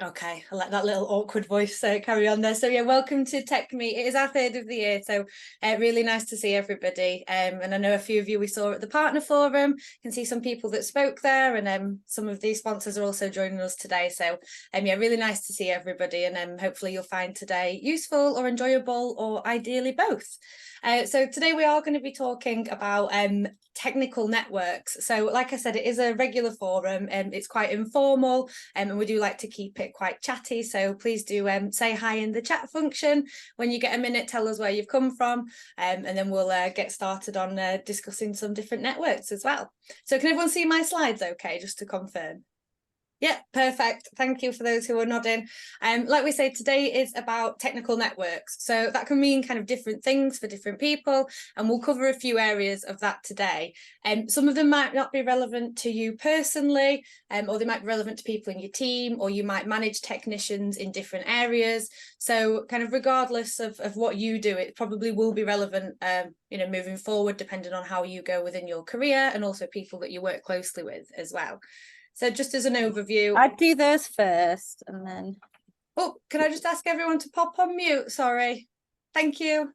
Okay, I like that little awkward voice, so carry on there. So yeah, welcome to TechMeet. It is our third of the year, so really nice to see everybody. And I know a few of you we saw at the partner forum. You can see some people that spoke there, and some of these sponsors are also joining us today. So yeah, really nice to see everybody, and hopefully you'll find today useful or enjoyable, or ideally both. So today we are going to be talking about technical networks. So like I said, it is a regular forum, and it's quite informal, and we do like to keep it quite chatty. So please do say hi in the chat function. When you get a minute, tell us where you've come from, and then we'll get started on discussing some different networks as well. So can everyone see my slides okay, just to confirm? Yeah, perfect. Thank you for those who are nodding. Like we say, today is about technical networks. So that can mean kind of different things for different people, and we'll cover a few areas of that today. Some of them might not be relevant to you personally, or they might be relevant to people in your team, or you might manage technicians in different areas. So kind of regardless of what you do, it probably will be relevant, moving forward, depending on how you go within your career, and also people that you work closely with as well. So just as an overview, I'd do those first and then. Oh, can I just ask everyone to pop on mute? Sorry. Thank you.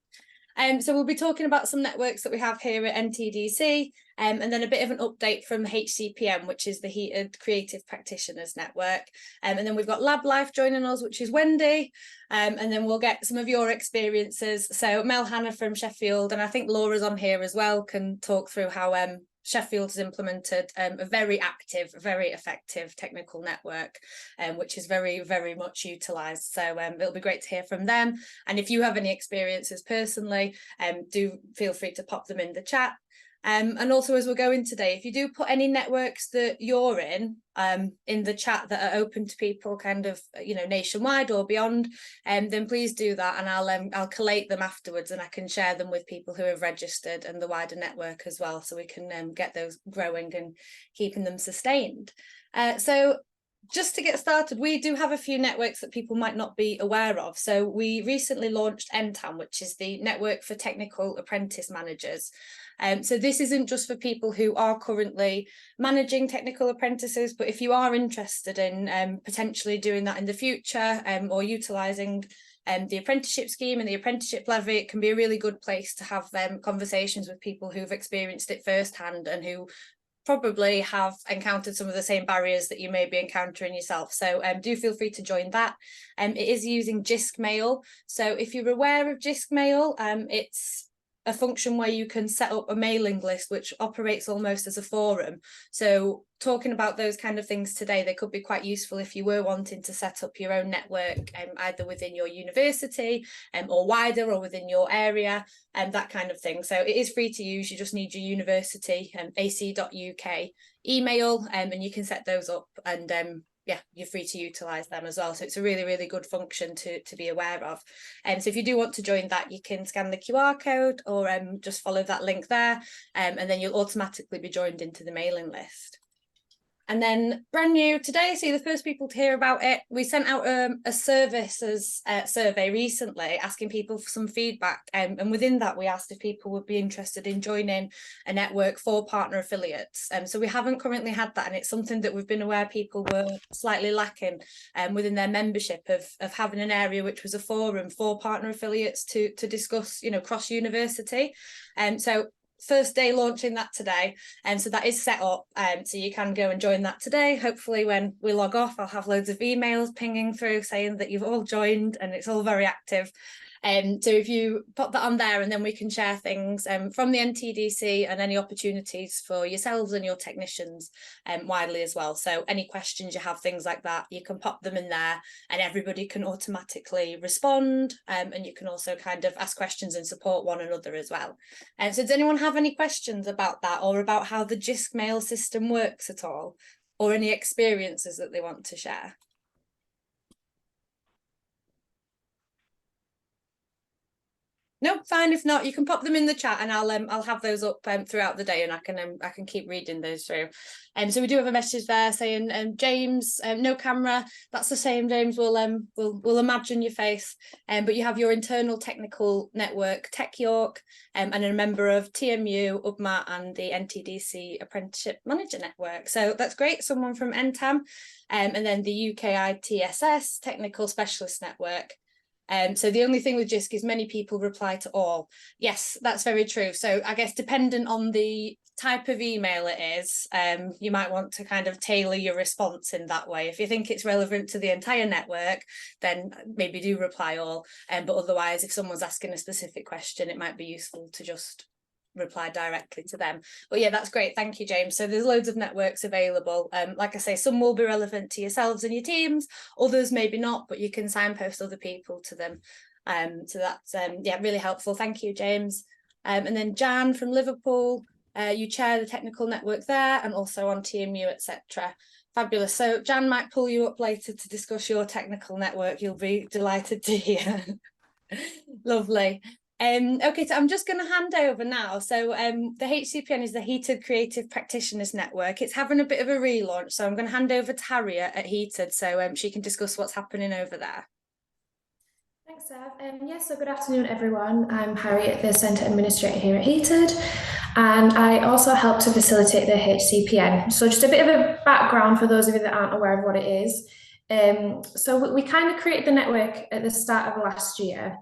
So we'll be talking about some networks that we have here at NTDC, and then a bit of an update from HCPN, which is the Heated Creative Practitioners Network. And then we've got LaBLiFe joining us, which is Wendy. And then we'll get some of your experiences. So Mel Hannah from Sheffield, and I think Laura's on here as well, can talk through how Sheffield has implemented a very active, very effective technical network, which is very, very much utilised. So it'll be great to hear from them. And if you have any experiences personally, do feel free to pop them in the chat. And also, as we're going today, if you do put any networks that you're in the chat that are open to people kind of, nationwide or beyond, then please do that, and I'll collate them afterwards, and I can share them with people who have registered and the wider network as well, so we can get those growing and keeping them sustained. So just to get started, we do have a few networks that people might not be aware of. So we recently launched NTAM, which is the Network for Technical Apprentice Managers. So this isn't just for people who are currently managing technical apprentices, but if you are interested in potentially doing that in the future, or utilising the apprenticeship scheme and the apprenticeship levy, it can be a really good place to have conversations with people who've experienced it firsthand and who probably have encountered some of the same barriers that you may be encountering yourself. So do feel free to join that. It is using JISC Mail. So if you're aware of JISC Mail, it's a function where you can set up a mailing list which operates almost as a forum. So talking about those kind of things today, they could be quite useful if you were wanting to set up your own network, either within your university or wider, or within your area, and that kind of thing. So it is free to use. You just need your university ac.uk email, and you can set those up, and yeah, you're free to utilise them as well. So it's a really, really good function to be aware of. So if you do want to join that, you can scan the QR code, or just follow that link there, and then you'll automatically be joined into the mailing list. And then brand new today, so you're the first people to hear about it. We sent out a survey recently asking people for some feedback. And within that, we asked if people would be interested in joining a network for partner affiliates. So we haven't currently had that. And it's something that we've been aware people were slightly lacking within their membership, of having an area which was a forum for partner affiliates to discuss, cross university. So first day launching that today, and so that is set up, so you can go and join that today. Hopefully when we log off, I'll have loads of emails pinging through saying that you've all joined, and it's all very active. So if you pop that on there, and then we can share things from the NTDC and any opportunities for yourselves and your technicians widely as well. So any questions you have, things like that, you can pop them in there, and everybody can automatically respond, and you can also kind of ask questions and support one another as well. So does anyone have any questions about that, or about how the JISC mail system works at all, or any experiences that they want to share? No, fine. If not, you can pop them in the chat, and I'll have those up throughout the day, and I can keep reading those through. So we do have a message there saying, James, no camera. That's the same, James. We'll imagine your face. But you have your internal technical network, Tech York, and a member of TMU, UBMA, and the NTDC Apprenticeship Manager Network. So that's great. Someone from NTAM, and then the UK ITSS Technical Specialist Network. So the only thing with JISC is many people reply to all. Yes, that's very true. So I guess dependent on the type of email it is, you might want to kind of tailor your response in that way. If you think it's relevant to the entire network, then maybe do reply all. But otherwise, if someone's asking a specific question, it might be useful to just reply directly to them. But yeah, that's great. Thank you, James. So there's loads of networks available. Like I say, some will be relevant to yourselves and your teams, others maybe not, but you can signpost other people to them. So that's yeah, really helpful. Thank you, James. And then Jan from Liverpool, you chair the technical network there and also on TMU, etc. Fabulous. So Jan might pull you up later to discuss your technical network. You'll be delighted to hear. Lovely. Okay, so I'm just going to hand over now. So the HCPN is the Heated Creative Practitioners Network. It's having a bit of a relaunch, so I'm going to hand over to Harriet at Heated, so she can discuss what's happening over there. Thanks, Sav. Yes, so good afternoon, everyone. I'm Harriet, the Centre Administrator here at Heated, and I also help to facilitate the HCPN. So just a bit of a background for those of you that aren't aware of what it is. So we kind of created the network at the start of last year.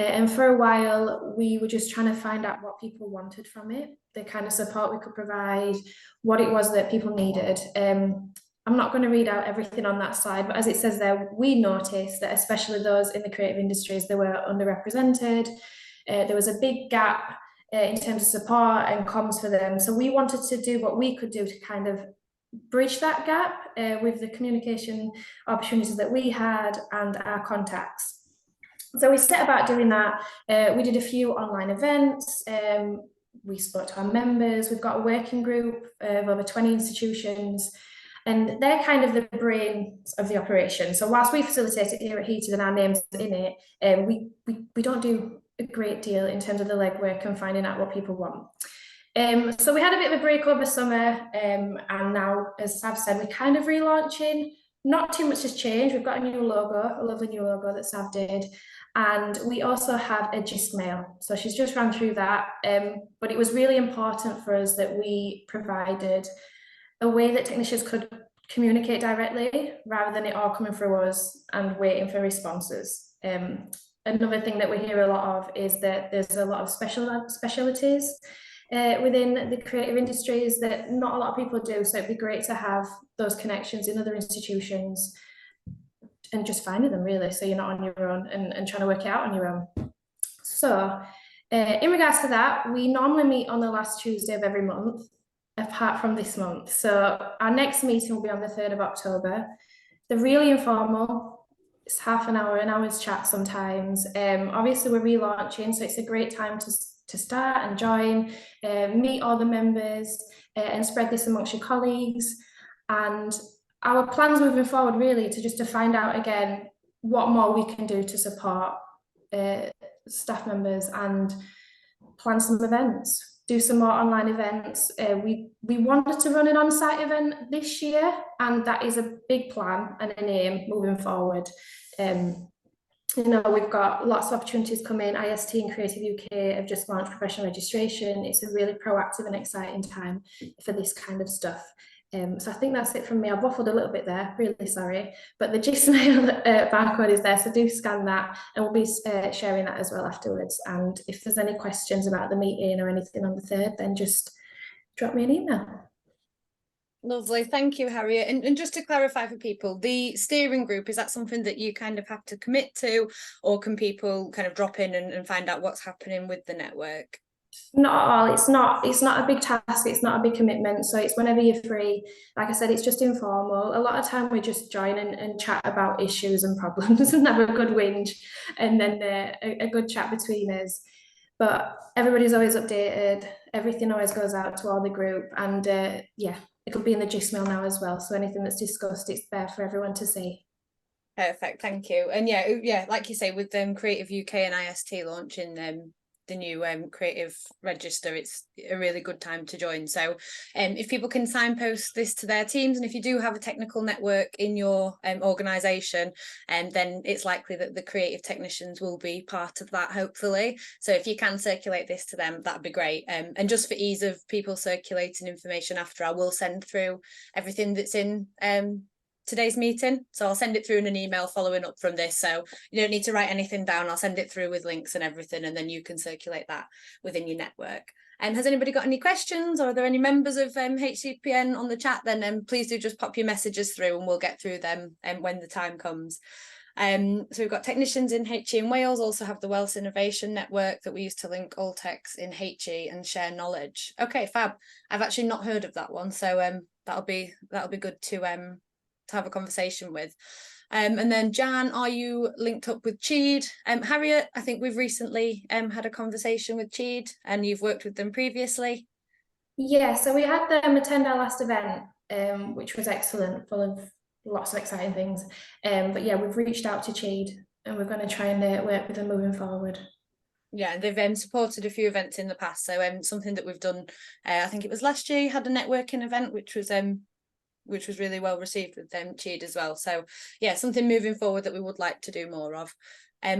And for a while, we were just trying to find out what people wanted from it, the kind of support we could provide, what it was that people needed. I'm not going to read out everything on that slide, but as it says there, we noticed that especially those in the creative industries, they were underrepresented. There was a big gap in terms of support and comms for them. So we wanted to do what we could do to kind of bridge that gap with the communication opportunities that we had and our contacts. So we set about doing that. We did a few online events. We spoke to our members. We've got a working group of over 20 institutions, and they're kind of the brains of the operation. So whilst we facilitate it here at Heated and our name's in it, we don't do a great deal in terms of the legwork and finding out what people want. So we had a bit of a break over summer, and now, as Sav said, we're kind of relaunching. Not too much has changed. We've got a new logo, a lovely new logo that Sav did. And we also have a JISC mail. So she's just run through that. But it was really important for us that we provided a way that technicians could communicate directly rather than it all coming through us and waiting for responses. Another thing that we hear a lot of is that there's a lot of specialties within the creative industries that not a lot of people do. So it'd be great to have those connections in other institutions and just finding them, really, so you're not on your own and trying to work it out on your own. So in regards to that, we normally meet on the last Tuesday of every month, apart from this month. So our next meeting will be on the 3rd of October. They're really informal. It's half an hour's chat sometimes. Obviously, we're relaunching, so it's a great time to start and join, meet all the members, and spread this amongst your colleagues. And our plans moving forward really to find out again what more we can do to support staff members and plan some events, do some more online events. We wanted to run an on-site event this year, and that is a big plan and an aim moving forward. You know, we've got lots of opportunities coming. IST and Creative UK have just launched professional registration. It's a really proactive and exciting time for this kind of stuff. So I think that's it from me. I've waffled a little bit there, really sorry, but the JISC mail barcode is there, so do scan that, and we'll be sharing that as well afterwards. And if there's any questions about the meeting or anything on the 3rd, then just drop me an email. Lovely, thank you, Harriet. And just to clarify for people, the steering group, is that something that you kind of have to commit to, or can people kind of drop in and find out what's happening with the network? Not at all. It's not a big task. It's not a big commitment. So it's whenever you're free. Like I said, it's just informal. A lot of time we just join and chat about issues and problems and have a good whinge, and then a good chat between us. But everybody's always updated. Everything always goes out to all the group, and yeah, it'll be in the JISC mail now as well. So anything that's discussed, it's there for everyone to see. Perfect, thank you. And yeah, like you say, with Creative UK and IST launching new creative register, it's a really good time to join. So if people can signpost this to their teams, and if you do have a technical network in your organisation, then it's likely that the creative technicians will be part of that, hopefully. So if you can circulate this to them, that'd be great. And just for ease of people circulating information after, I will send through everything that's in today's meeting. So I'll send it through in an email following up from this. So you don't need to write anything down. I'll send it through with links and everything, and then you can circulate that within your network. Has anybody got any questions, or are there any members of HCPN on the chat? Then please do just pop your messages through and we'll get through them when the time comes. So we've got technicians in HE in Wales, also have the Welsh Innovation Network that we use to link all techs in HE and share knowledge. Okay, fab. I've actually not heard of that one, so that'll be good to have a conversation with. And then Jan, are you linked up with Cheed? Harriet, I think we've recently had a conversation with Cheed, and you've worked with them previously. Yeah, so we had them attend our last event, which was excellent, full of lots of exciting things. But yeah, we've reached out to Cheed, and we're going to try and work with them moving forward. Yeah, they've supported a few events in the past. So something that we've done, I think it was last year, you had a networking event, which was really well received with Cheed as well. So yeah, something moving forward that we would like to do more of.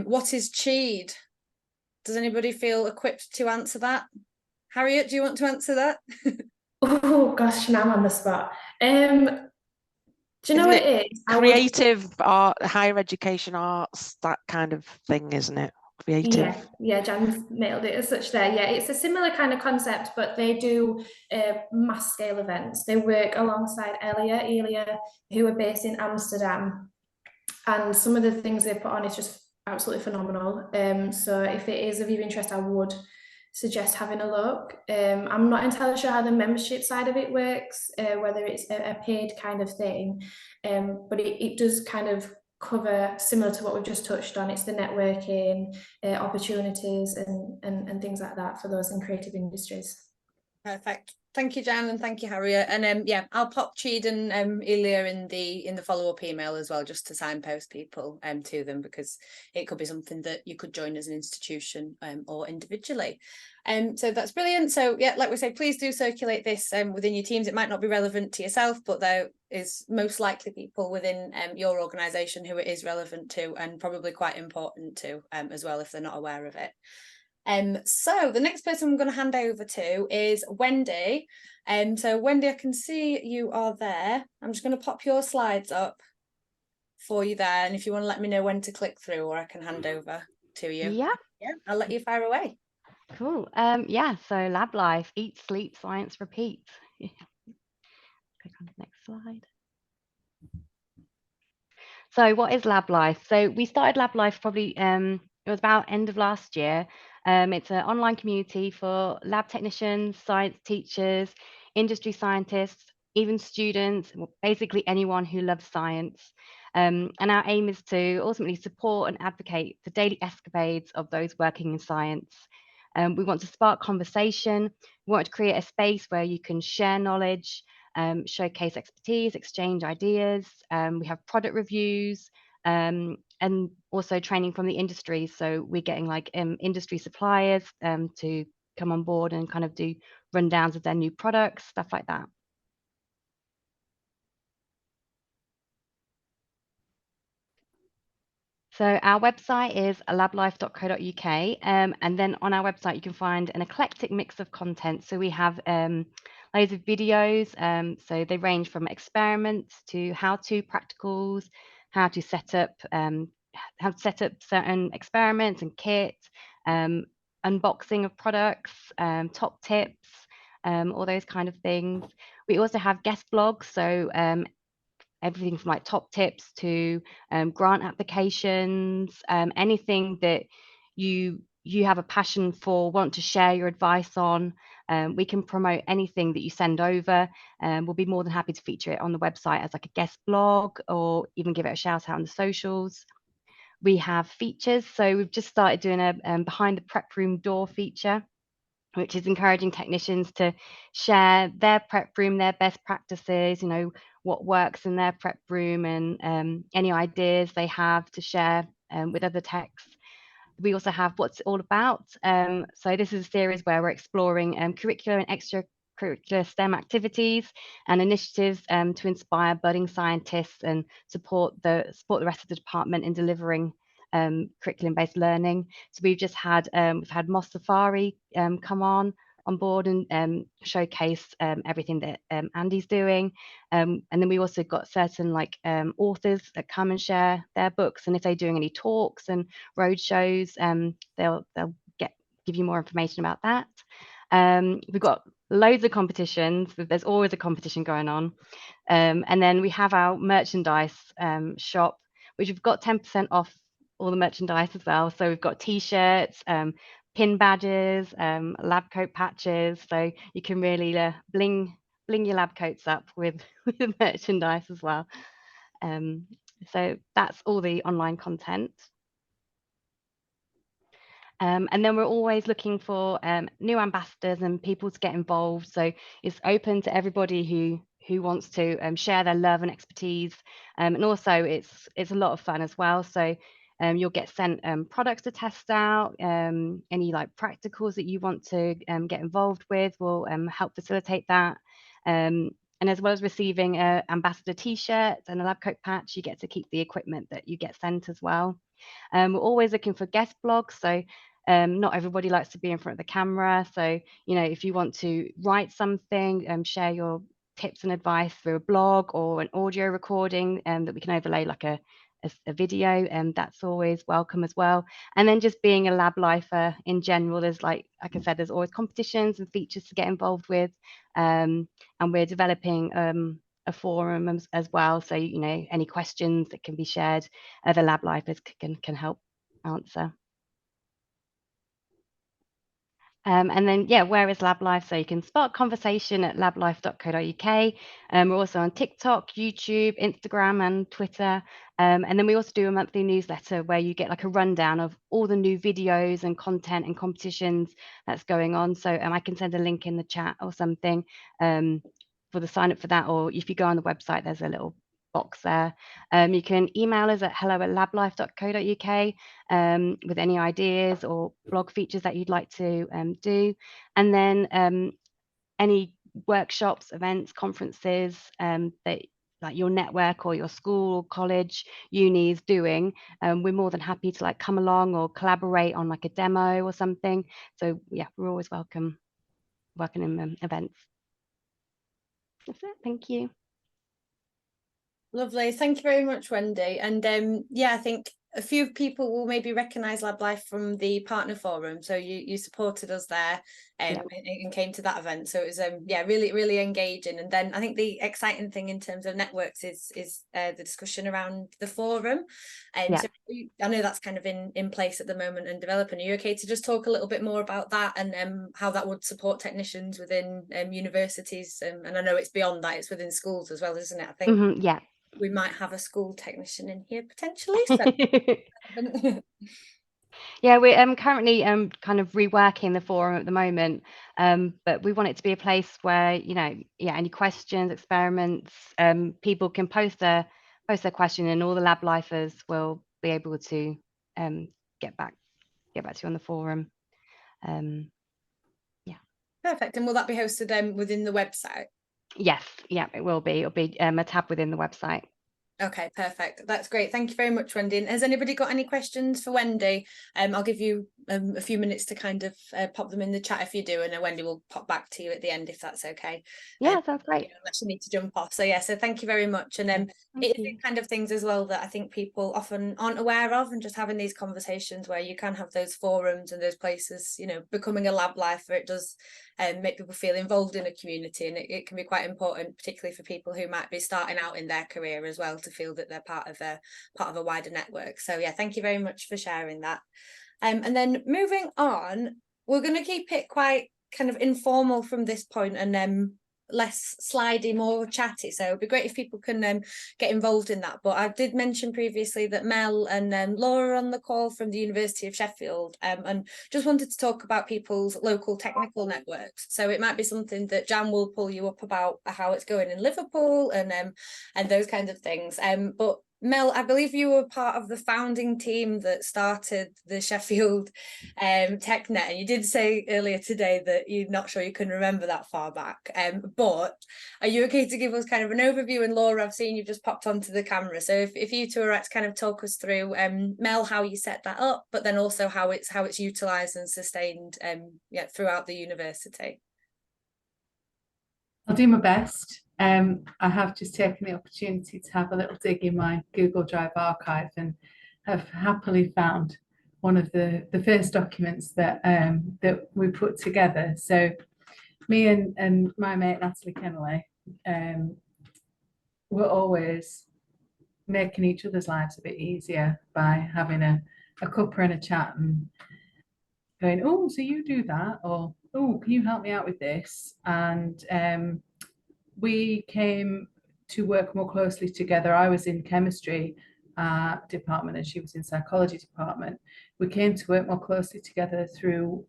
What is Cheed? Does anybody feel equipped to answer that? Harriet, do you want to answer that? Oh gosh, now I'm on the spot. Do you know what it is? Creative art, higher education arts, that kind of thing, isn't it? Creative. Yeah, Jan's nailed it as such there. Yeah, it's a similar kind of concept, but they do mass scale events. They work alongside Elia, who are based in Amsterdam. And some of the things they put on is just absolutely phenomenal. So if it is of your interest, I would suggest having a look. I'm not entirely sure how the membership side of it works, whether it's a paid kind of thing, but it does kind of cover similar to what we've just touched on. It's the networking opportunities and things like that for those in creative industries. Perfect. Thank you, Jan, and thank you, Harriet. And yeah, I'll pop Cheed and Elia in the follow-up email as well, just to signpost people to them, because it could be something that you could join as an institution or individually. So that's brilliant. So yeah, like we say, please do circulate this within your teams. It might not be relevant to yourself, but there is most likely people within your organisation who it is relevant to, and probably quite important to as well, if they're not aware of it. So the next person I'm going to hand over to is Wendy. So Wendy, I can see you are there. I'm just going to pop your slides up for you there, and if you want to let me know when to click through, or I can hand over to you. Yeah, I'll let you fire away. cool. Yeah, so LaBLiFe, eat, sleep, science, repeat. Click on the next slide. So what is LaBLiFe? So we started LaBLiFe probably, it was about end of last year. It's an online community for lab technicians, science teachers, industry scientists, even students, basically anyone who loves science. And our aim is to ultimately support and advocate for daily escapades of those working in science. We want to spark conversation. We want to create a space where you can share knowledge, showcase expertise, exchange ideas. We have product reviews, and also training from the industry. So we're getting like industry suppliers to come on board and kind of do rundowns of their new products, stuff like that. So our website is lablife.co.uk, and then on our website you can find an eclectic mix of content. So we have loads of videos, so they range from experiments to how-to practicals, how to set up certain experiments and kits, unboxing of products, top tips, all those kind of things. We also have guest blogs, so everything from like top tips to grant applications, anything that you have a passion for, want to share your advice on. We can promote anything that you send over. We'll be more than happy to feature it on the website as like a guest blog, or even give it a shout out on the socials. We have features, so we've just started doing a behind the prep room door feature, which is encouraging technicians to share their prep room, their best practices, you know, what works in their prep room, and any ideas they have to share with other techs. we also have What's It All About? So this is a series where we're exploring curricular and extracurricular STEM activities and initiatives to inspire budding scientists and support the rest of the department in delivering curriculum-based learning. So we've just had Moss Safari come on board and showcase everything that Andy's doing, and then we also got certain authors that come and share their books, and if they're doing any talks and road shows, they'll give you more information about that. We've got loads of competitions. There's always a competition going on, and then we have our merchandise shop, which we've got 10% off all the merchandise as well. So we've got t-shirts, pin badges, lab coat patches, so you can really bling your lab coats up with merchandise as well. So that's all the online content. And then we're always looking for new ambassadors and people to get involved. So it's open to everybody who wants to share their love and expertise. And also it's a lot of fun as well. So you'll get sent products to test out, any practicals that you want to get involved with will help facilitate that. And as well as receiving an ambassador t-shirt and a lab coat patch, you get to keep the equipment that you get sent as well. We're always looking for guest blogs. So not everybody likes to be in front of the camera. So, if you want to write something, share your tips and advice through a blog or an audio recording that we can overlay like a video, and that's always welcome as well. And then just being a LaBLiFer in general, there's like I said, there's always competitions and features to get involved with, and we're developing a forum as well. So, any questions that can be shared, the LaBLiFers can help answer. And then, where is LaBLiFe? So you can start conversation at lablife.co.uk. We're also on TikTok, YouTube, Instagram, and Twitter. And then we also do a monthly newsletter where you get like a rundown of all the new videos and content and competitions that's going on. So I can send a link in the chat or something for the sign up for that. Or if you go on the website, there's a little box there. You can email us at hello@lablife.co.uk with any ideas or blog features that you'd like to do. And then any workshops, events, conferences that like your network or your school or college, uni is doing, we're more than happy to come along or collaborate on like a demo or something. So we're always welcome working in events. That's it. Thank you. Lovely. Thank you very much, Wendy. And I think a few people will maybe recognise LaBLiFe from the partner forum. So you supported us there and came to that event. So it was really, really engaging. And then I think the exciting thing in terms of networks is the discussion around the forum. And so I know that's kind of in place at the moment and developing. Are you okay to just talk a little bit more about that and how that would support technicians within universities? And I know it's beyond that, it's within schools as well, isn't it? I think we might have a school technician in here potentially. So. We're currently kind of reworking the forum at the moment, but we want it to be a place where any questions, experiments, people can post their question, and all the LaBLiFers will be able to get back to you on the forum. Perfect. And will that be hosted within the website? Yes, it will be. It'll be a tab within the website. Okay, perfect. That's great. Thank you very much, Wendy. And has anybody got any questions for Wendy? I'll give you a few minutes to kind of pop them in the chat if you do, and then Wendy will pop back to you at the end if that's okay. Sounds great. Unless you need to jump off. So so thank you very much. And it is kind of things as well that I think people often aren't aware of, and just having these conversations where you can have those forums and those places, becoming a LaBLiFer, it does make people feel involved in a community, and it can be quite important, particularly for people who might be starting out in their career as well, to feel that they're part of a wider network. So thank you very much for sharing that. And then moving on, we're going to keep it quite kind of informal from this point, and less slidey, more chatty. So it'd be great if people can get involved in that. But I did mention previously that Mel and Laura are on the call from the University of Sheffield, and just wanted to talk about people's local technical networks. So it might be something that Jan will pull you up about how it's going in Liverpool and those kinds of things. But Mel, I believe you were part of the founding team that started the Sheffield TechNet, and you did say earlier today that you're not sure you can remember that far back. But are you okay to give us kind of an overview? And Laura, I've seen you've just popped onto the camera, so if you two are right to kind of talk us through, Mel, how you set that up, but then also how it's utilised and sustained throughout the university. I'll do my best. I have just taken the opportunity to have a little dig in my Google Drive archive and have happily found one of the first documents that that we put together. So me and my mate Natalie Kennelly were always making each other's lives a bit easier by having a cuppa and a chat and going, oh, so you do that, or oh, can you help me out with this? And we came to work more closely together. I was in chemistry department and she was in psychology department. We came to work more closely together through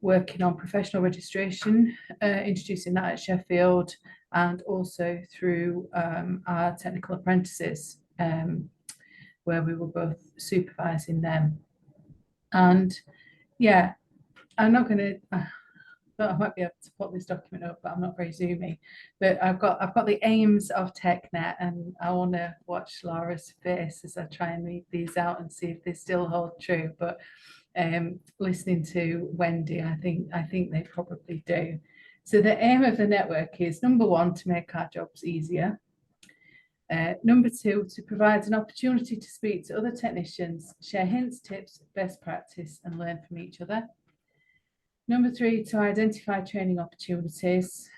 working on professional registration, introducing that at Sheffield, and also through our technical apprentices, where we were both supervising them. And yeah, I'm not going to, I might be able to put this document up, but I'm not very zoomy. But I've got the aims of TechNet, and I want to watch Laura's face as I try and read these out and see if they still hold true. But listening to Wendy, I think they probably do. So the aim of the network is, number one, to make our jobs easier. Number two, to provide an opportunity to speak to other technicians, share hints, tips, best practice, and learn from each other. Number three, to identify training opportunities.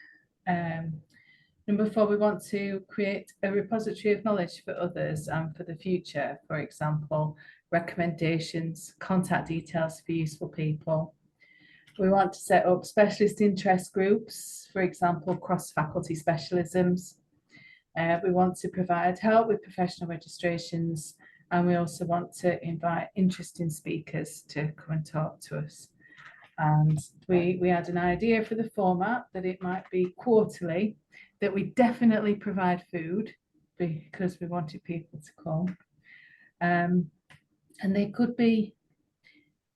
Number four, we want to create a repository of knowledge for others and for the future. For example, recommendations, contact details for useful people. We want to set up specialist interest groups, for example, cross-faculty specialisms. We want to provide help with professional registrations, and we also want to invite interesting speakers to come and talk to us. And we had an idea for the format that it might be quarterly, that we definitely provide food because we wanted people to come. And they could be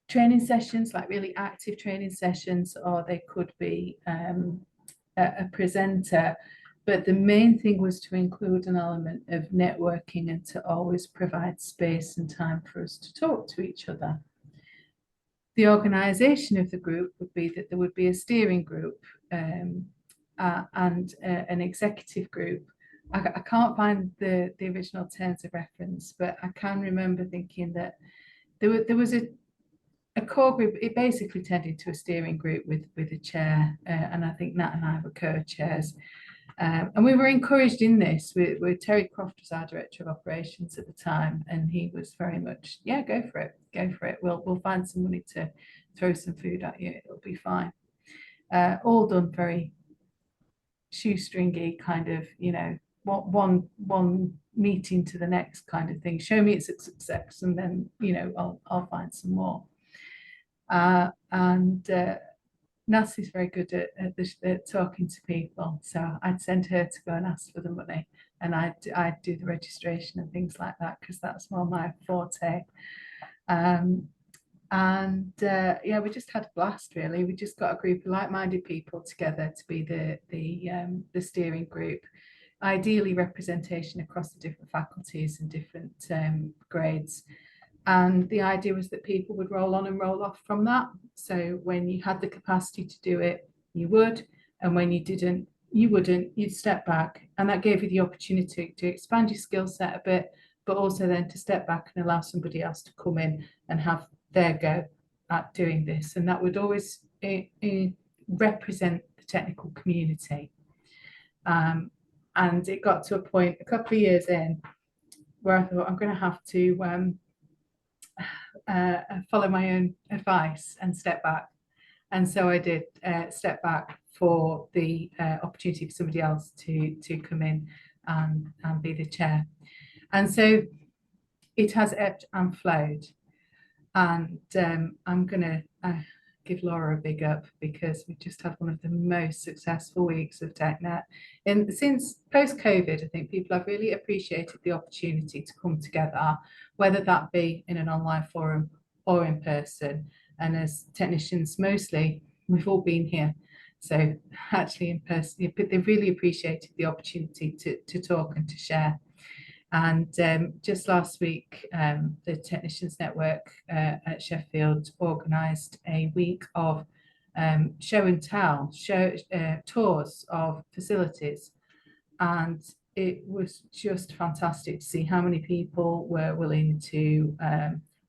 training sessions, like really active training sessions, or they could be a presenter. But the main thing was to include an element of networking and to always provide space and time for us to talk to each other. The organisation of the group would be that there would be a steering group and an executive group. I can't find the original terms of reference, but I can remember thinking that there was a core group. It basically turned into a steering group with a chair, and I think Nat and I were co-chairs. And we were encouraged in this. With Terry Croft was our director of operations at the time, and he was very much, yeah, go for it. We'll find some money to throw some food at you. It'll be fine. All done very shoestringy, kind of, you know, one meeting to the next kind of thing. Show me it's a success, and then, you know, I'll find some more. Natalie's very good at talking to people, so I'd send her to go and ask for the money, and I'd do the registration and things like that, because that's more my forte. Yeah, we just had a blast, really. We just got a group of like-minded people together to be the steering group. Ideally, representation across the different faculties and different grades. And the idea was that people would roll on and roll off from that. So when you had the capacity to do it, you would. And when you didn't, you wouldn't. You'd step back. And that gave you the opportunity to expand your skill set a bit, but also then to step back and allow somebody else to come in and have their go at doing this. And that would always represent the technical community. And it got to a point a couple of years in where I thought, I'm going to have to follow my own advice and step back. And so I did step back for the opportunity for somebody else to come in and be the chair. And so it has ebbed and flowed. And I'm going to give Laura a big up, because we just had one of the most successful weeks of TechNet. And since post-COVID, I think people have really appreciated the opportunity to come together, whether that be in an online forum or in person. And as technicians, mostly, we've all been here. So actually in person, they really appreciated the opportunity to talk and to share. And just last week, the Technicians Network at Sheffield organised a week of show and tell, tours of facilities. And it was just fantastic to see how many people were willing to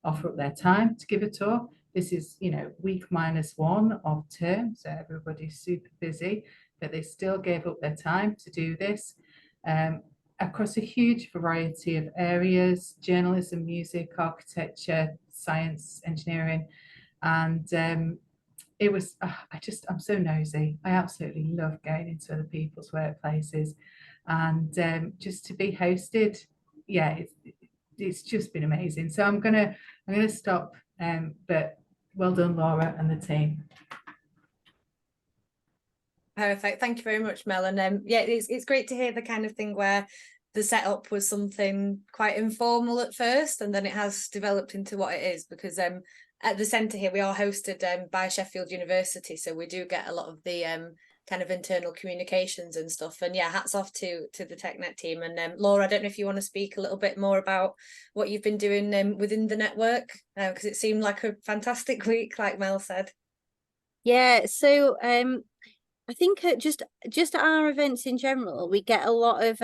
offer up their time to give a tour. This is, you know, week -1 of term, so everybody's super busy, but they still gave up their time to do this. Across a huge variety of areas: journalism, music, architecture, science, engineering. And it was, I'm so nosy. I absolutely love going into other people's workplaces, and just to be hosted, yeah, it's just been amazing. So I'm gonna stop, but well done, Laura and the team. Perfect. Thank you very much, Mel. And yeah, it's great to hear the kind of thing where the setup was something quite informal at first, and then it has developed into what it is, because at the centre here we are hosted by Sheffield University, so we do get a lot of the kind of internal communications and stuff. And yeah, hats off to the TechNet team. And Laura, I don't know if you want to speak a little bit more about what you've been doing within the network, because it seemed like a fantastic week, like Mel said. Yeah, so I think just at our events in general, we get a lot of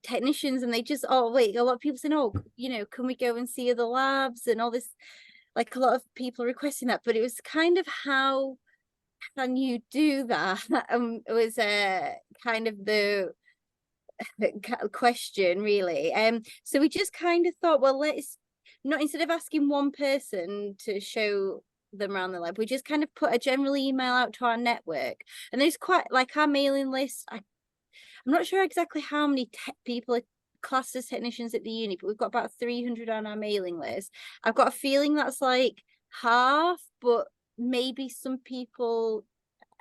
technicians, and they just, a lot of people saying, oh, you know, can we go and see other labs and all this, like a lot of people requesting that. But it was kind of, how can you do that? It was kind of the question, really. So we just kind of thought, well, let's not, instead of asking one person to show them around the lab, we just kind of put a general email out to our network. And there's quite, like, our mailing list, I'm not sure exactly how many people are classed as technicians at the uni, but we've got about 300 on our mailing list. I've got a feeling that's like half, but maybe some people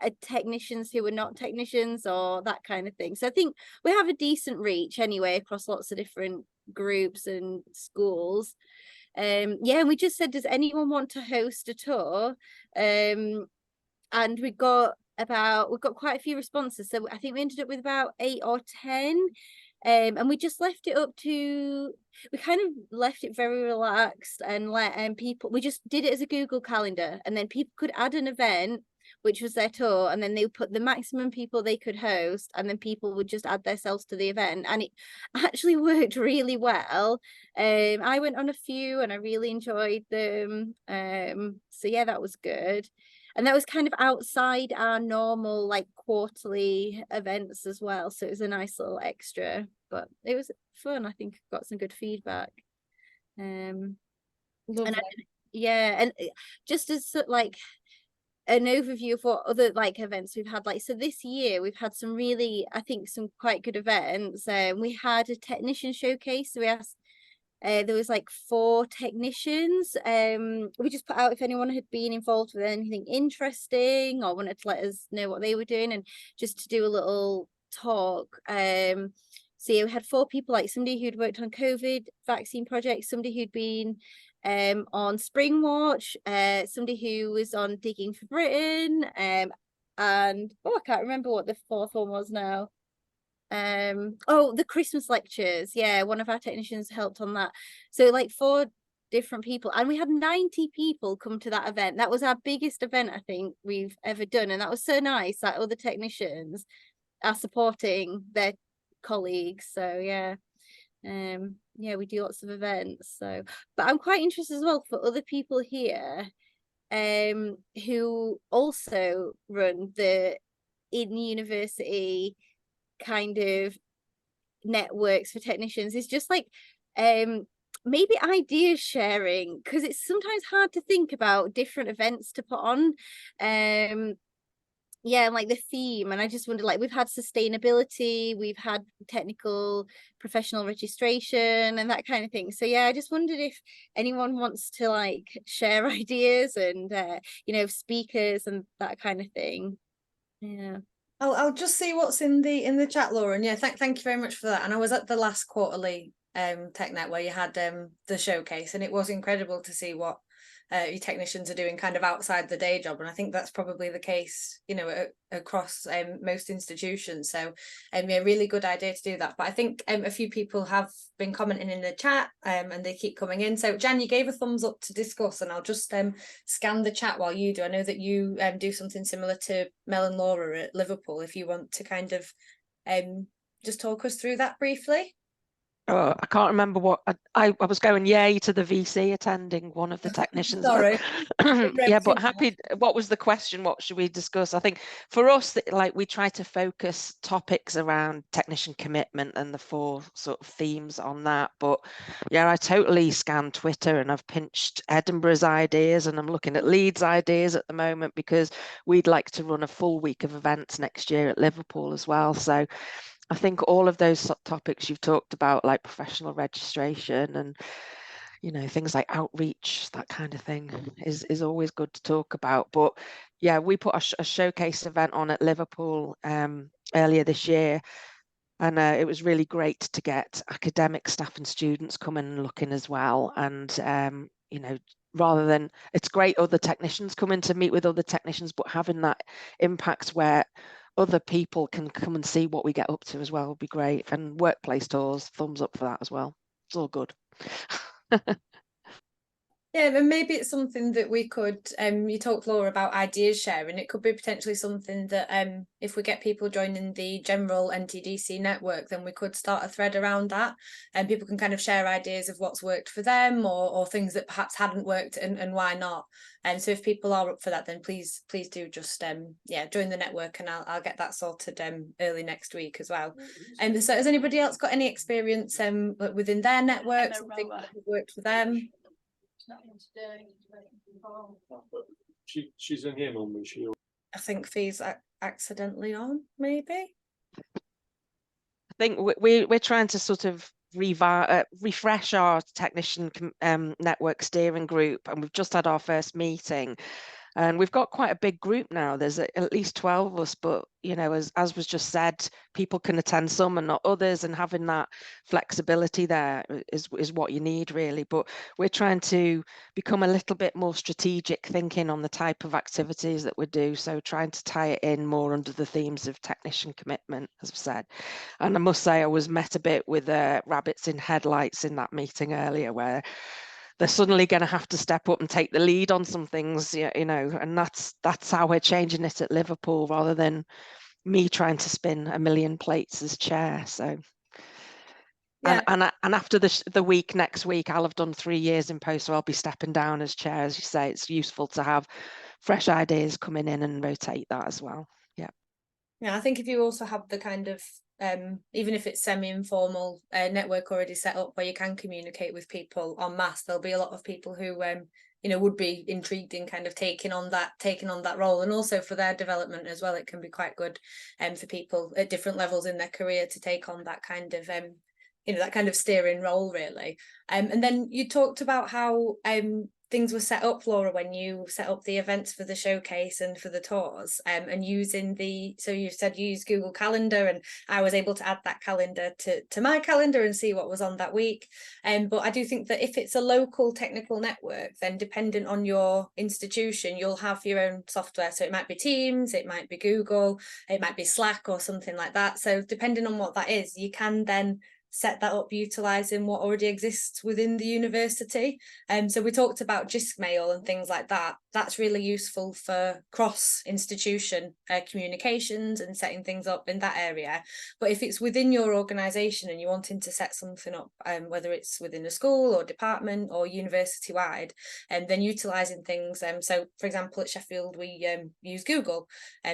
are technicians who are not technicians, or that kind of thing. So I think we have a decent reach anyway across lots of different groups and schools. Yeah, and we just said, does anyone want to host a tour? And we've got quite a few responses, so I think we ended up with about 8 or 10. And we just left it up to, we kind of left it very relaxed, and let people, we just did it as a Google Calendar, and then people could add an event, which was their tour, and then they would put the maximum people they could host, and then people would just add themselves to the event, and it actually worked really well. I went on a few and I really enjoyed them. So yeah, that was good. And that was kind of outside our normal, like, quarterly events as well, so it was a nice little extra, but it was fun. I think got some good feedback. And yeah, and just as like an overview of what other, like, events we've had, like, so this year we've had some really, I think, some quite good events. We had a technician showcase, so we asked, there was like 4 technicians. We just put out if anyone had been involved with anything interesting or wanted to let us know what they were doing, and just to do a little talk. So yeah, we had 4 people, like somebody who'd worked on COVID vaccine projects, somebody who'd been on Spring Watch, somebody who was on Digging for Britain, and I can't remember what the 4th one was now. The Christmas lectures. Yeah, one of our technicians helped on that. So like 4 different people, and we had 90 people come to that event. That was our biggest event I think we've ever done, and that was so nice that other technicians are supporting their colleagues. So yeah, yeah, we do lots of events. So, but I'm quite interested as well for other people here who also run the in-university kind of networks for technicians. It's just like maybe ideas sharing, because it's sometimes hard to think about different events to put on. yeah, and like the theme, and I just wondered, like, we've had sustainability, we've had technical professional registration and that kind of thing. So yeah, I just wondered if anyone wants to like share ideas and you know, speakers and that kind of thing. Yeah. I'll just see what's in the chat, Laura. And yeah, thank you very much for that. And I was at the last quarterly TechNet where you had the showcase, and it was incredible to see what your technicians are doing kind of outside the day job. And I think that's probably the case, you know, across most institutions. So yeah, really good idea to do that. But I think a few people have been commenting in the chat and they keep coming in. So Jan, you gave a thumbs up to discuss, and I'll just scan the chat while you do. I know that you do something similar to Mel and Laura at Liverpool, if you want to kind of just talk us through that briefly. Oh, I can't remember what I was going yay to the VC attending one of the technicians. Sorry. Yeah, but happy. What was the question? What should we discuss? I think for us, like, we try to focus topics around technician commitment and the 4 sort of themes on that. But yeah, I totally scanned Twitter and I've pinched Edinburgh's ideas, and I'm looking at Leeds' ideas at the moment, because we'd like to run a full week of events next year at Liverpool as well. So I think all of those topics you've talked about, like professional registration and, you know, things like outreach, that kind of thing, is always good to talk about. But yeah, we put a showcase event on at Liverpool earlier this year, and it was really great to get academic staff and students coming and looking as well. And you know, rather than, it's great other technicians coming to meet with other technicians, but having that impact where other people can come and see what we get up to as well would be great. And workplace tours, thumbs up for that as well. It's all good. Yeah, and maybe it's something that we could, you talked, Laura, about ideas sharing. It could be potentially something that if we get people joining the general NTDC network, then we could start a thread around that, and people can kind of share ideas of what's worked for them, or things that perhaps hadn't worked and why not. And so if people are up for that, then please do just yeah, join the network, and I'll get that sorted early next week as well. And so has anybody else got any experience within their network, something that has worked for them? She's in here, Mum. I think Fee's accidentally on, maybe. I think we're trying to sort of refresh our technician network steering group, and we've just had our first meeting. And we've got quite a big group now. There's at least 12 of us, but, you know, as was just said, people can attend some and not others, and having that flexibility there is what you need, really. But we're trying to become a little bit more strategic thinking on the type of activities that we do. So trying to tie it in more under the themes of technician commitment, as I've said. And I must say, I was met a bit with rabbits in headlights in that meeting earlier, where they're suddenly going to have to step up and take the lead on some things, you know, and that's how we're changing it at Liverpool, rather than me trying to spin a million plates as chair. So, yeah. And after the week next week, I'll have done 3 years in post, so I'll be stepping down as chair. As you say, it's useful to have fresh ideas coming in and rotate that as well. Yeah. Yeah, I think if you also have the kind of even if it's semi-informal network already set up where you can communicate with people en masse, there'll be a lot of people who you know, would be intrigued in kind of taking on that role, and also for their development as well. It can be quite good for people at different levels in their career to take on that kind of you know, that kind of steering role, really. And then you talked about how things were set up, Laura, when you set up the events for the showcase and for the tours, and using so you said you use Google Calendar, and I was able to add that calendar to my calendar and see what was on that week. But I do think that if it's a local technical network, then dependent on your institution, you'll have your own software. So it might be Teams, it might be Google, it might be Slack or something like that. So depending on what that is, you can then set that up utilising what already exists within the university. So we talked about JISC mail and things like that. That's really useful for cross-institution communications and setting things up in that area. But if it's within your organisation and you're wanting to set something up, whether it's within a school or department or university-wide, then utilising things. So, for example, at Sheffield, we use Google,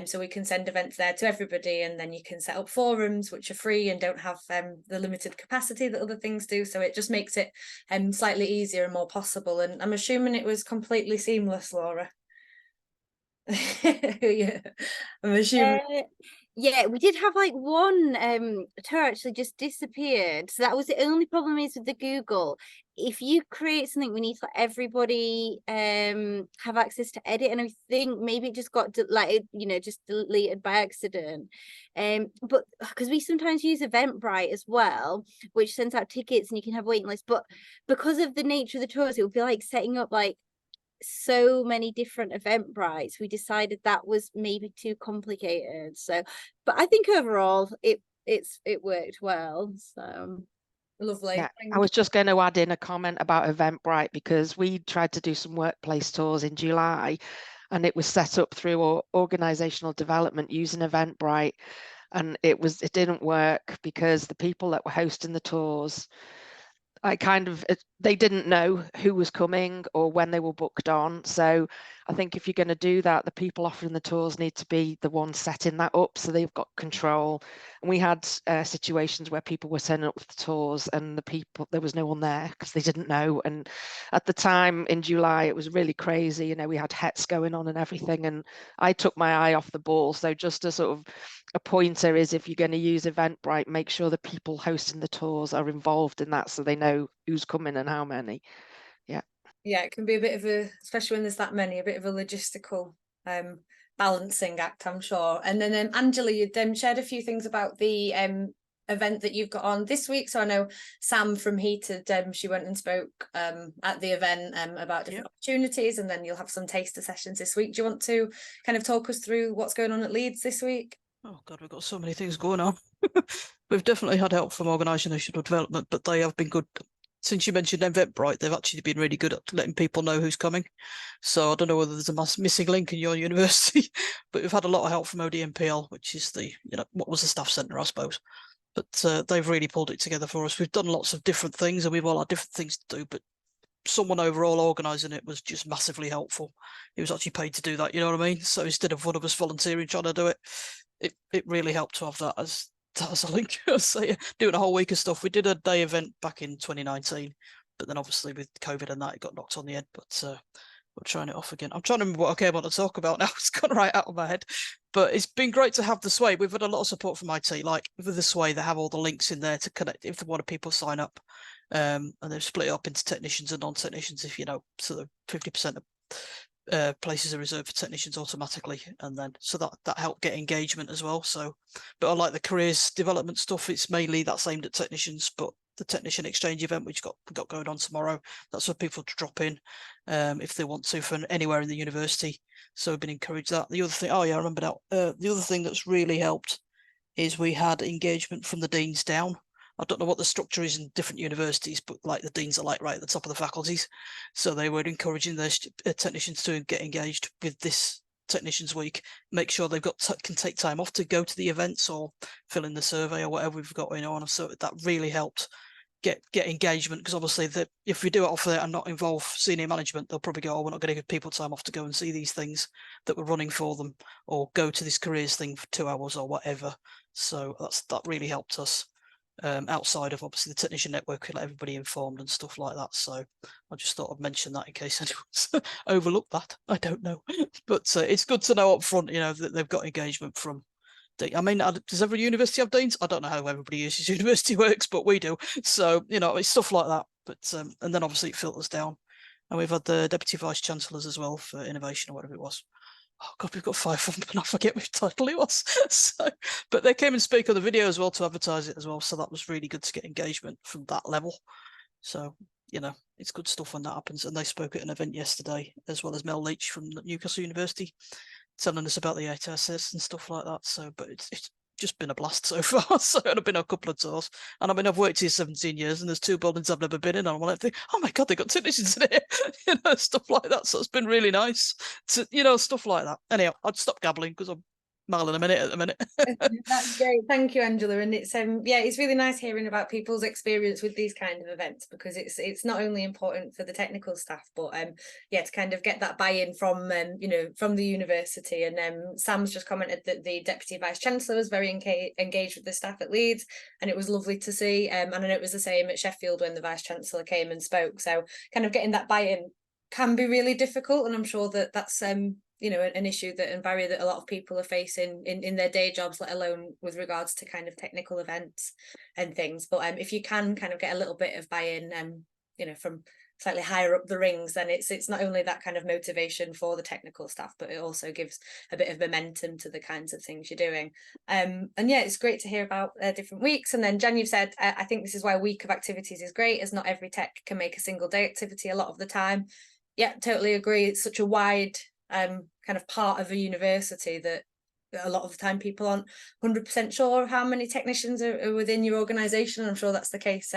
so we can send events there to everybody, and then you can set up forums which are free and don't have the limited capacity that other things do. So it just makes it slightly easier and more possible. And I'm assuming it was completely seamless, Laura. Yeah, I'm assuming. Yeah, we did have like one tour actually just disappeared. So that was the only problem is with the Google. If you create something, we need to let everybody have access to edit. And I think maybe it just got just deleted by accident. But because we sometimes use Eventbrite as well, which sends out tickets and you can have waiting lists. But because of the nature of the tours, it would be like setting up like so many different Eventbrites, we decided that was maybe too complicated. So, but I think overall it worked well. So Lovely. Yeah, I was just going to add in a comment about Eventbrite, because we tried to do some workplace tours in July, and it was set up through organizational development using Eventbrite, and it didn't work because the people that were hosting the tours, they didn't know who was coming or when they were booked on. So I think if you're going to do that, the people offering the tours need to be the ones setting that up, so they've got control. And we had situations where people were setting up the tours and there was no one there because they didn't know. And at the time in July, it was really crazy. You know, we had HETs going on and everything, and I took my eye off the ball. So just a sort of a pointer is, if you're going to use Eventbrite, make sure the people hosting the tours are involved in that so they know who's coming and how many. Yeah, it can be a bit of a, especially when there's that many, a bit of a logistical balancing act, I'm sure. And then Angela, you'd shared a few things about the event that you've got on this week. So I know Sam from Heated, she went and spoke at the event about different opportunities, and then you'll have some taster sessions this week. Do you want to kind of talk us through what's going on at Leeds this week? Oh God, we've got so many things going on. We've definitely had help from organisational development, but they have been good. Since you mentioned Eventbrite, they've actually been really good at letting people know who's coming. So I don't know whether there's a missing link in your university, but we've had a lot of help from ODMPL, which is what was the staff centre, I suppose. But they've really pulled it together for us. We've done lots of different things, and we've all had different things to do, but someone overall organising it was just massively helpful. He was actually paid to do that, you know what I mean? So instead of one of us volunteering trying to do it, it really helped to have that as a link. So yeah, doing a whole week of stuff. We did a day event back in 2019, but then obviously with COVID and that, it got knocked on the head. But we're trying it off again. I'm trying to remember what I came on to talk about now. It's gone right out of my head. But it's been great to have the Sway. We've had a lot of support from IT. Like with the Sway, they have all the links in there to connect if they want people sign up. And they've split it up into technicians and non-technicians, if you know, so the 50% of places are reserved for technicians automatically, and then so that helped get engagement as well. So, but I like the careers development stuff. It's mainly that's aimed at technicians, but the technician exchange event which got going on tomorrow, that's for people to drop in if they want to from anywhere in the university. So we've been encouraged that. The other thing, oh yeah, I remember now. The other thing that's really helped is we had engagement from the deans down. I don't know what the structure is in different universities, but like the deans are like right at the top of the faculties. So they were encouraging their technicians to get engaged with this Technicians Week, make sure they've got can take time off to go to the events or fill in the survey or whatever we've got going on. So that really helped get engagement, because obviously if we do it off there and not involve senior management, they'll probably go, oh, we're not going to give people time off to go and see these things that we're running for them, or go to this careers thing for 2 hours or whatever. So that really helped us. Outside of obviously the technician network, let everybody informed and stuff like that. So I just thought I'd mention that in case anyone's overlooked that. I don't know, but it's good to know up front, you know, that they've got engagement from. I mean, does every university have deans? I don't know how everybody uses university works, but we do. So you know, it's stuff like that. But and then obviously it filters down, and we've had the deputy vice chancellors as well for innovation or whatever it was. Oh God, we've got 5 of them, and I forget which title it was. So, but they came and spoke on the video as well to advertise it as well. So that was really good to get engagement from that level. So, you know, it's good stuff when that happens. And they spoke at an event yesterday, as well as Mel Leach from Newcastle University, telling us about the HSS and stuff like that. So, but it's just been a blast so far. So I've been a couple of tours, and I mean, I've worked here 17 years, and there's 2 buildings I've never been in, and I'm like, oh my God, they got technicians in here, you know, stuff like that. So it's been really nice to, you know, stuff like that. Anyhow, I'd stop gabbling because I'm miling a minute at the minute. That's great, thank you, Angela. And it's yeah, it's really nice hearing about people's experience with these kind of events, because it's not only important for the technical staff, but yeah, to kind of get that buy-in from you know, from the university. And Sam's just commented that the deputy vice chancellor was very engaged with the staff at Leeds, and it was lovely to see. And I know it was the same at Sheffield when the vice chancellor came and spoke. So kind of getting that buy-in can be really difficult, and I'm sure that that's you know, an issue that and barrier that a lot of people are facing in their day jobs, let alone with regards to kind of technical events and things. But if you can kind of get a little bit of buy-in, you know, from slightly higher up the rings, then it's not only that kind of motivation for the technical staff, but it also gives a bit of momentum to the kinds of things you're doing. And yeah, it's great to hear about different weeks. And then Jen, you've said, I think this is why a week of activities is great, as not every tech can make a single day activity a lot of the time. Yeah, totally agree. It's such a wide kind of part of a university that a lot of the time people aren't 100% sure how many technicians are within your organisation. I'm sure that's the case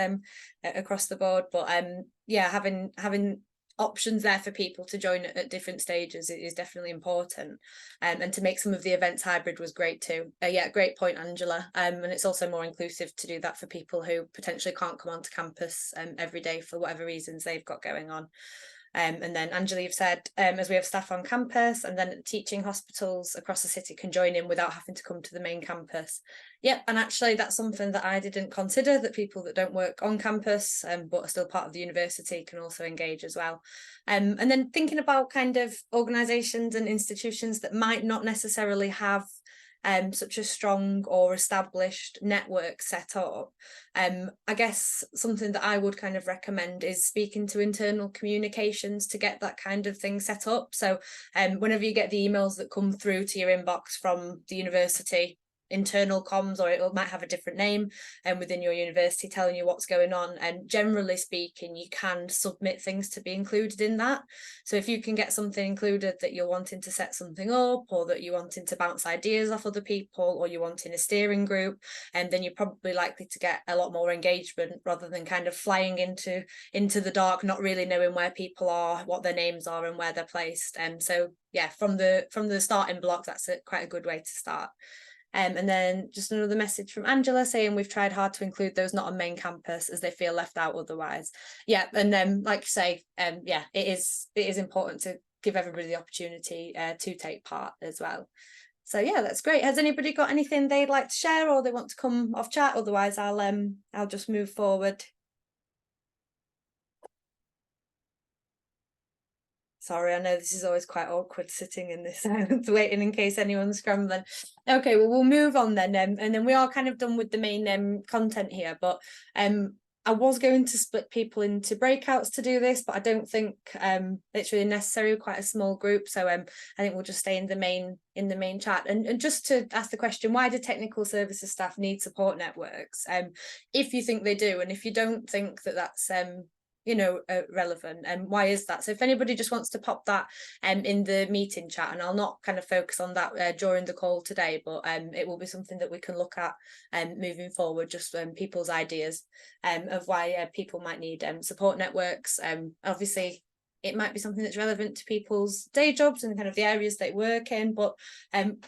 across the board. But yeah, having options there for people to join at different stages is definitely important. And to make some of the events hybrid was great too. Yeah, great point, Angela. And it's also more inclusive to do that for people who potentially can't come onto campus every day for whatever reasons they've got going on. And then Angela, you've said, as we have staff on campus and then teaching hospitals across the city can join in without having to come to the main campus. Yep, and actually that's something that I didn't consider, that people that don't work on campus but are still part of the university can also engage as well. And then thinking about kind of organisations and institutions that might not necessarily have such a strong or established network set up. I guess something that I would kind of recommend is speaking to internal communications to get that kind of thing set up. So whenever you get the emails that come through to your inbox from the university, internal comms, or it might have a different name within your university telling you what's going on, and generally speaking you can submit things to be included in that. So if you can get something included that you're wanting to set something up, or that you're wanting to bounce ideas off other people, or you're wanting a steering group, and then you're probably likely to get a lot more engagement rather than kind of flying into the dark, not really knowing where people are, what their names are and where they're placed. And so yeah, from the starting block, that's quite a good way to start. And then just another message from Angela saying we've tried hard to include those not on main campus as they feel left out otherwise. Yeah, and then like you say, yeah, it is important to give everybody the opportunity to take part as well. So yeah, that's great. Has anybody got anything they'd like to share or they want to come off chat? Otherwise, I'll just move forward. Sorry, I know this is always quite awkward sitting in this silence, waiting in case anyone's scrambling. Okay, well, we'll move on then. And then we are kind of done with the main content here. But I was going to split people into breakouts to do this, but I don't think it's really necessary. We're quite a small group. So I think we'll just stay in the main chat. And just to ask the question, why do technical services staff need support networks? If you think they do, and if you don't think that that's you know, relevant, and why is that? So if anybody just wants to pop that in the meeting chat, and I'll not kind of focus on that during the call today, but it will be something that we can look at moving forward, just people's ideas of why people might need support networks. Obviously it might be something that's relevant to people's day jobs and kind of the areas they work in, but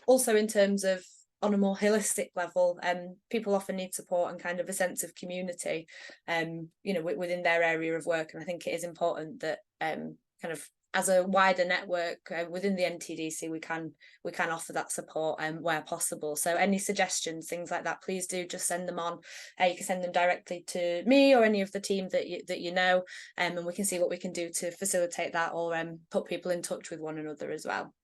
also in terms of on a more holistic level, people often need support and kind of a sense of community, you know, within their area of work. And I think it is important that kind of as a wider network within the NTDC, we can offer that support where possible. So any suggestions, things like that, please do just send them on. You can send them directly to me or any of the team that you know, and we can see what we can do to facilitate that, or put people in touch with one another as well.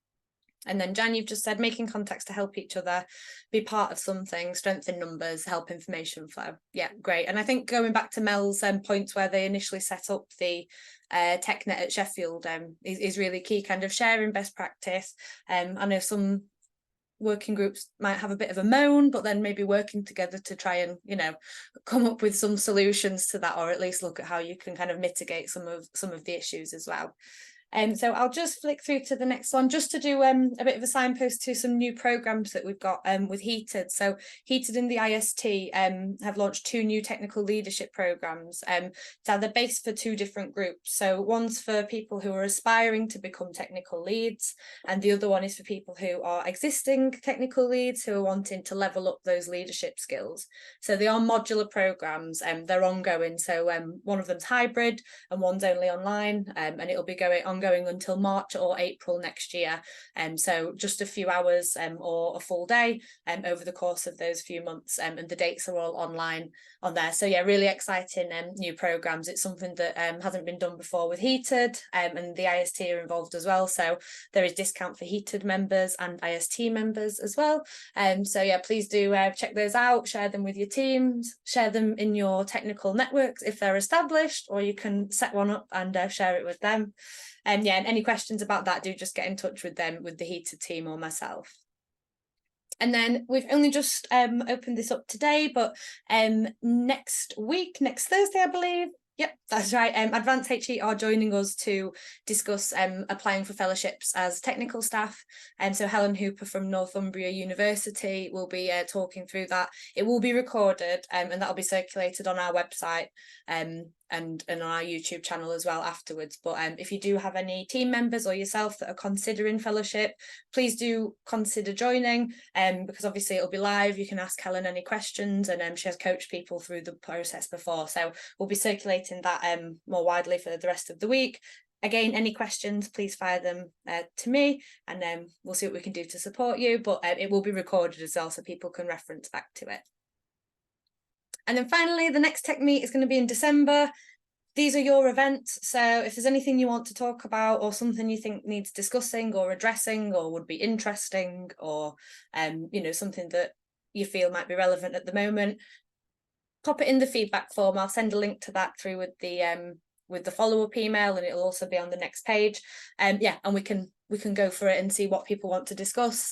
And then Jan, you've just said making contacts to help each other, be part of something, strengthen numbers, help information flow. Yeah, great. And I think going back to Mel's points where they initially set up the TechNet at Sheffield is really key, kind of sharing best practice. I know some working groups might have a bit of a moan, but then maybe working together to try and, you know, come up with some solutions to that, or at least look at how you can kind of mitigate some of the issues as well. So I'll just flick through to the next one, just to do a bit of a signpost to some new programs that we've got with Heated. So Heated and the IST have launched 2 new technical leadership programs. So they're based for 2 different groups. So one's for people who are aspiring to become technical leads, and the other one is for people who are existing technical leads who are wanting to level up those leadership skills. So they are modular programs and they're ongoing. So one of them's hybrid and one's only online, and it'll be going on ongoing until March or April next year. So just a few hours or a full day over the course of those few months, and the dates are all online on there. So yeah, really exciting new programs. It's something that hasn't been done before with Heated, and the IST are involved as well. So there is discount for Heated members and IST members as well. So yeah, please do check those out, share them with your teams, share them in your technical networks if they're established, or you can set one up and share it with them. And yeah, and any questions about that, do just get in touch with them, with the Heated team or myself. And then we've only just opened this up today, but next week, next Thursday, I believe. Yep, that's right. Advanced HE are joining us to discuss applying for fellowships as technical staff. And so Helen Hooper from Northumbria University will be talking through that. It will be recorded, and that'll be circulated on our website and on our YouTube channel as well afterwards. But if you do have any team members or yourself that are considering fellowship, please do consider joining, because obviously it'll be live. You can ask Helen any questions, and she has coached people through the process before. So we'll be circulating that more widely for the rest of the week. Again, any questions, please fire them to me, and we'll see what we can do to support you. But it will be recorded as well, so people can reference back to it. And then finally, the next TechMeet is going to be in December. These are your events. So if there's anything you want to talk about, or something you think needs discussing or addressing, or would be interesting, or you know, something that you feel might be relevant at the moment, pop it in the feedback form. I'll send a link to that through with the follow-up email, and it'll also be on the next page. Yeah, and we can go for it and see what people want to discuss.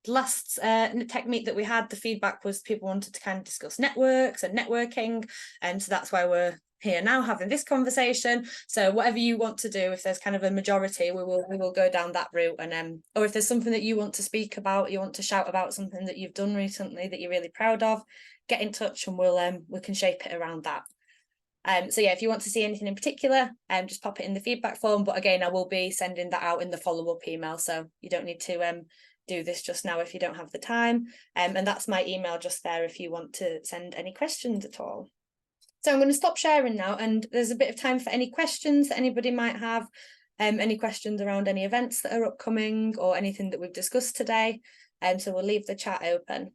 Last TechMeet that we had, the feedback was people wanted to kind of discuss networks and networking, and so that's why we're here now having this conversation. So whatever you want to do, if there's kind of a majority, we will go down that route. And or if there's something that you want to speak about, you want to shout about something that you've done recently that you're really proud of, get in touch, and we can shape it around that. So yeah, if you want to see anything in particular, just pop it in the feedback form. But again, I will be sending that out in the follow-up email, so you don't need to do this just now if you don't have the time. And that's my email just there if you want to send any questions at all. So I'm going to stop sharing now, and there's a bit of time for any questions that anybody might have, any questions around any events that are upcoming or anything that we've discussed today. So we'll leave the chat open.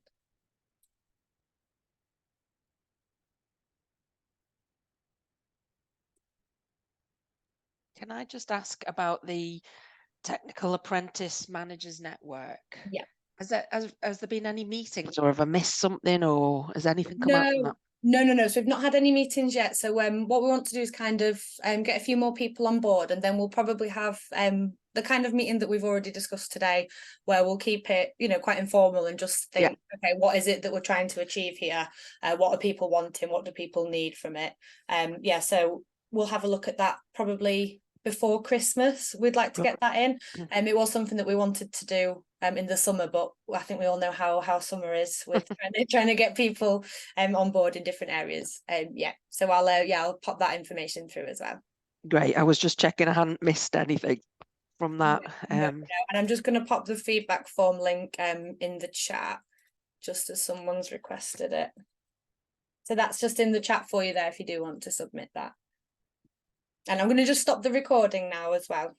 Can I just ask about the Technical Apprentice Managers Network? Yeah. Has there been any meetings, or have I missed something, or has anything come out from that? No. So we've not had any meetings yet. So what we want to do is kind of get a few more people on board, and then we'll probably have the kind of meeting that we've already discussed today, where we'll keep it, you know, quite informal and just think, okay, what is it that we're trying to achieve here? What are people wanting? What do people need from it? Yeah, so we'll have a look at that probably before Christmas. We'd like to get that in. It was something that we wanted to do in the summer, but I think we all know how summer is with trying to get people on board in different areas. Yeah, so I'll pop that information through as well. Great. I was just checking I hadn't missed anything from that. No. And I'm just going to pop the feedback form link in the chat, just as someone's requested it. So that's just in the chat for you there if you do want to submit that. And I'm going to just stop the recording now as well.